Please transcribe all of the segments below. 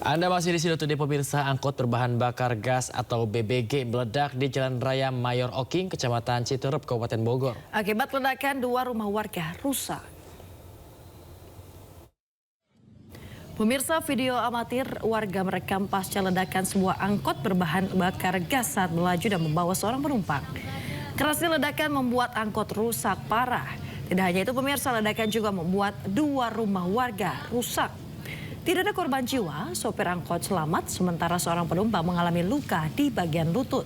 Anda masih di sini Today pemirsa. Angkot berbahan bakar gas atau BBG meledak di Jalan Raya Mayor Oking, Kecamatan Citerup, Kabupaten Bogor. Akibat ledakan, 2 rumah warga rusak. Pemirsa, video amatir warga merekam pasca ledakan sebuah angkot berbahan bakar gas saat melaju dan membawa seorang penumpang. Kerasnya ledakan membuat angkot rusak parah. Tidak hanya itu pemirsa, ledakan juga membuat 2 rumah warga rusak. Tidak ada korban jiwa, sopir angkot selamat, sementara seorang penumpang mengalami luka di bagian lutut.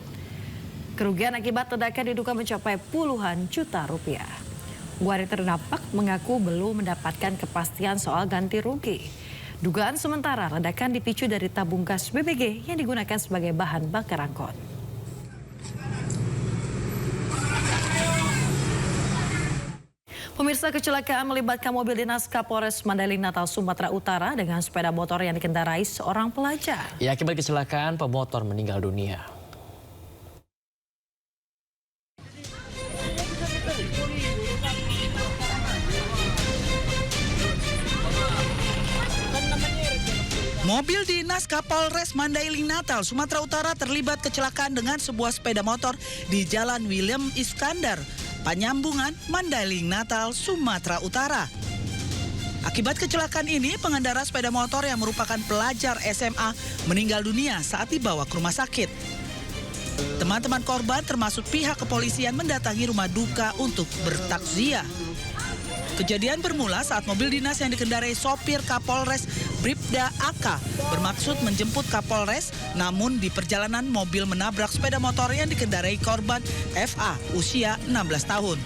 Kerugian akibat ledakan diduga mencapai puluhan juta rupiah. Warga terdampak mengaku belum mendapatkan kepastian soal ganti rugi. Dugaan sementara ledakan dipicu dari tabung gas BBG yang digunakan sebagai bahan bakar angkot. Pemirsa, kecelakaan melibatkan mobil dinas Kapolres Mandailing Natal, Sumatera Utara dengan sepeda motor yang dikendarai seorang pelajar. Ya, akibat kecelakaan pemotor meninggal dunia. Mobil dinas Kapolres Mandailing Natal, Sumatera Utara terlibat kecelakaan dengan sebuah sepeda motor di Jalan William Iskandar, Penyambungan Mandailing Natal, Sumatera Utara. Akibat kecelakaan ini, pengendara sepeda motor yang merupakan pelajar SMA meninggal dunia saat dibawa ke rumah sakit. Teman-teman korban termasuk pihak kepolisian mendatangi rumah duka untuk bertakziah. Kejadian bermula saat mobil dinas yang dikendarai sopir Kapolres Bribda AK bermaksud menjemput Kapolres, namun di perjalanan mobil menabrak sepeda motor yang dikendarai korban FA usia 16 tahun.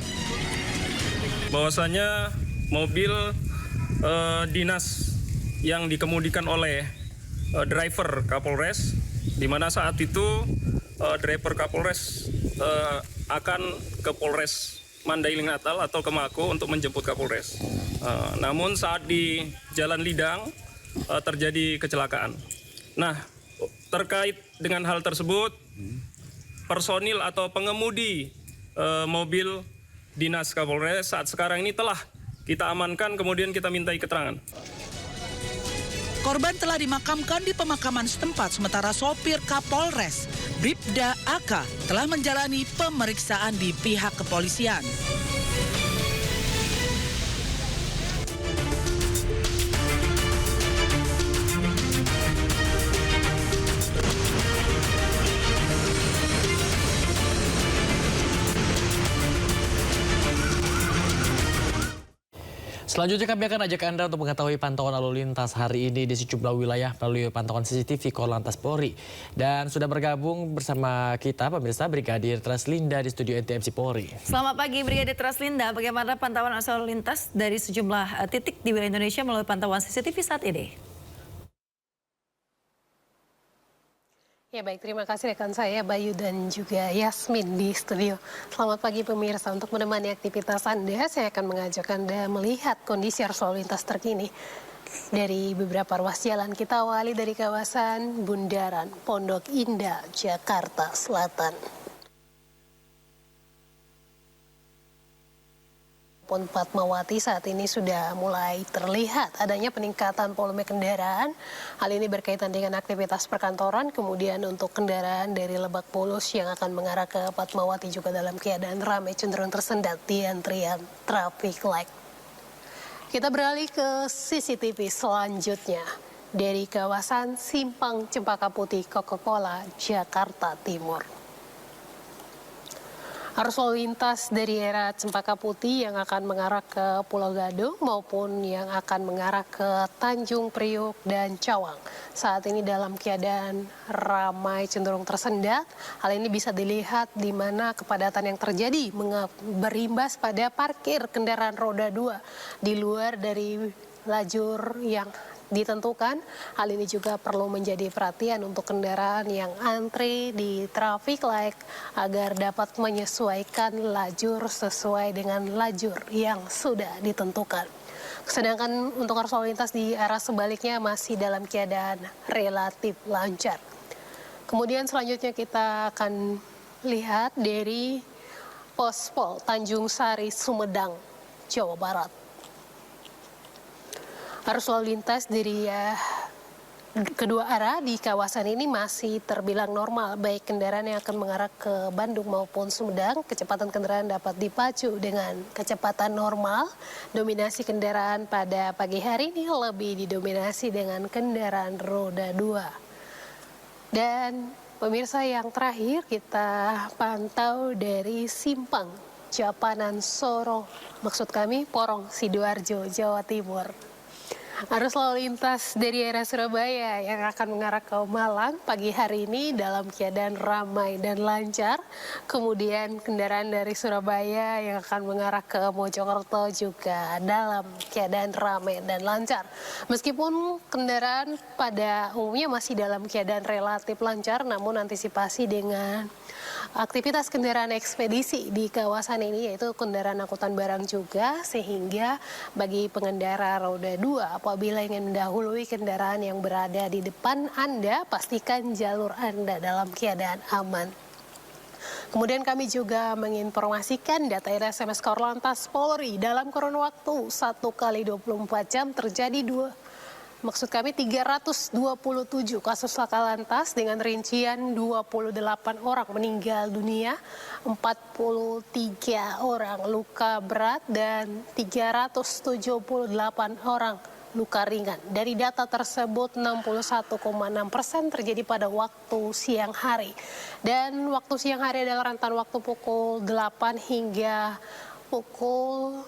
Bahwasanya mobil dinas yang dikemudikan oleh driver Kapolres, di mana saat itu driver Kapolres akan ke Polres Mandailing Natal atau ke Mako untuk menjemput Kapolres. Namun saat di Jalan Lidang terjadi kecelakaan. Nah, terkait dengan hal tersebut, personil atau pengemudi mobil dinas Kapolres saat sekarang ini telah kita amankan, kemudian kita mintai keterangan. Korban telah dimakamkan di pemakaman setempat, sementara sopir Kapolres Bribda AK telah menjalani pemeriksaan di pihak kepolisian. Selanjutnya kami akan ajak Anda untuk mengetahui pantauan lalu lintas hari ini di sejumlah wilayah melalui pantauan CCTV Korlantas Polri. Dan sudah bergabung bersama kita pemirsa Brigadir Traslinda di studio NTMC Polri. Selamat pagi Brigadir Traslinda, bagaimana pantauan arus lalu lintas dari sejumlah titik di wilayah Indonesia melalui pantauan CCTV saat ini? Ya baik, terima kasih rekan saya Bayu dan juga Yasmin di studio. Selamat pagi pemirsa, untuk menemani aktivitas Anda, saya akan mengajak Anda melihat kondisi arus lalu lintas terkini dari beberapa ruas jalan. Kita awali dari kawasan Bundaran Pondok Indah, Jakarta Selatan. Fatmawati saat ini sudah mulai terlihat adanya peningkatan volume kendaraan. Hal ini berkaitan dengan aktivitas perkantoran, kemudian untuk kendaraan dari Lebak Bulus yang akan mengarah ke Fatmawati juga dalam keadaan ramai, cenderung tersendat di antrian traffic light. Kita beralih ke CCTV selanjutnya dari kawasan Simpang Cempaka Putih, Coca-Cola, Jakarta Timur. Arus lalu lintas dari arah Cempaka Putih yang akan mengarah ke Pulau Gadung maupun yang akan mengarah ke Tanjung Priuk dan Cawang saat ini dalam keadaan ramai, cenderung tersendat. Hal ini bisa dilihat di mana kepadatan yang terjadi berimbas pada parkir kendaraan roda 2 di luar dari lajur yang ditentukan. Hal ini juga perlu menjadi perhatian untuk kendaraan yang antri di traffic light agar dapat menyesuaikan lajur sesuai dengan lajur yang sudah ditentukan. Sedangkan untuk arus lalu lintas di arah sebaliknya masih dalam keadaan relatif lancar. Kemudian selanjutnya kita akan lihat dari Pospol Tanjung Sari, Sumedang, Jawa Barat. Arus lalu lintas dari kedua arah di kawasan ini masih terbilang normal, baik kendaraan yang akan mengarah ke Bandung maupun Sumedang. Kecepatan kendaraan dapat dipacu dengan kecepatan normal. Dominasi kendaraan pada pagi hari ini lebih didominasi dengan kendaraan roda 2. Dan pemirsa, yang terakhir kita pantau dari Simpang Japanan Sorong, maksud kami Porong Sidoarjo, Jawa Timur. Arus lalu lintas dari arah Surabaya yang akan mengarah ke Malang pagi hari ini dalam keadaan ramai dan lancar. Kemudian kendaraan dari Surabaya yang akan mengarah ke Mojokerto juga dalam keadaan ramai dan lancar. Meskipun kendaraan pada umumnya masih dalam keadaan relatif lancar, namun antisipasi dengan aktivitas kendaraan ekspedisi di kawasan ini, yaitu kendaraan angkutan barang juga, sehingga bagi pengendara roda 2 apabila ingin mendahului kendaraan yang berada di depan Anda, pastikan jalur Anda dalam keadaan aman. Kemudian kami juga menginformasikan data SMS Korlantas Polri dalam kurun waktu 1 kali 24 jam terjadi 327 kasus laka lantas dengan rincian 28 orang meninggal dunia, 43 orang luka berat, dan 378 orang luka ringan. Dari data tersebut 61,6% terjadi pada waktu siang hari. Dan waktu siang hari adalah rentan waktu pukul 8 hingga pukul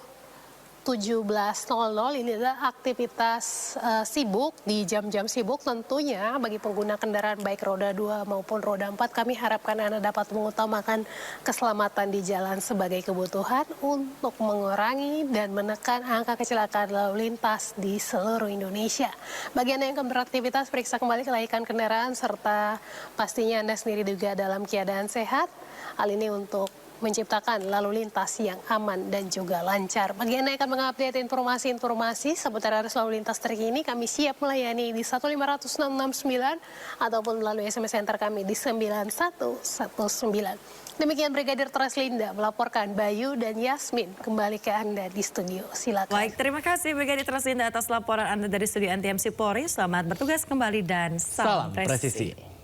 17.00. Ini adalah aktivitas sibuk di jam-jam sibuk. Tentunya bagi pengguna kendaraan baik roda 2 maupun roda 4, kami harapkan Anda dapat mengutamakan keselamatan di jalan sebagai kebutuhan untuk mengurangi dan menekan angka kecelakaan lalu lintas di seluruh Indonesia. Bagi Anda yang akan beraktivitas, periksa kembali kelaikan kendaraan serta pastinya Anda sendiri juga dalam keadaan sehat. Hal ini untuk menciptakan lalu lintas yang aman dan juga lancar. Bagi Anda yang akan mengupdate informasi-informasi seputar arus lalu lintas terkini, kami siap melayani di 1500669 ataupun melalui SMS center kami di 9119. Demikian Brigadir Treslinda melaporkan. Bayu dan Yasmin kembali ke Anda di studio. Silakan. Baik, terima kasih Brigadir Treslinda atas laporan Anda dari studio NTMC Polri. Selamat bertugas kembali dan salam presisi.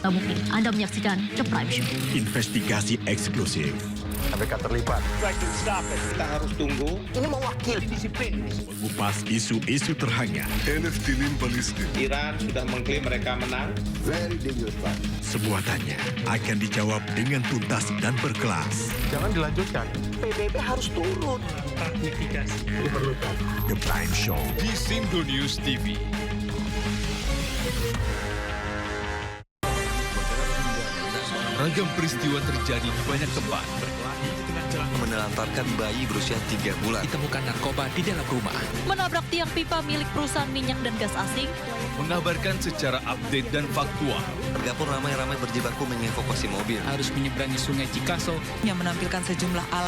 Mungkin Anda menyaksikan The Prime Show. Investigasi eksklusif. Mereka terlibat. Kita harus tunggu. Ini mewakili disiplin. Mengupas isu-isu terhangat. Iran sudah mengklaim mereka menang. Very dangerous. Semua tanya akan dijawab dengan tuntas dan berkelas. Jangan dilanjutkan. PBB harus turun. Ratifikasi diperlukan. The Prime Show di Sindo News TV. Ragam peristiwa terjadi di banyak tempat. Menelantarkan bayi berusia 3 bulan. Ditemukan narkoba di dalam rumah. Menabrak tiang pipa milik perusahaan minyak dan gas asing. Mengabarkan secara update dan faktual. Warga pun ramai-ramai berjibaku mengevakuasi mobil. Harus menyeberangi sungai Cikaso. Yang menampilkan sejumlah alat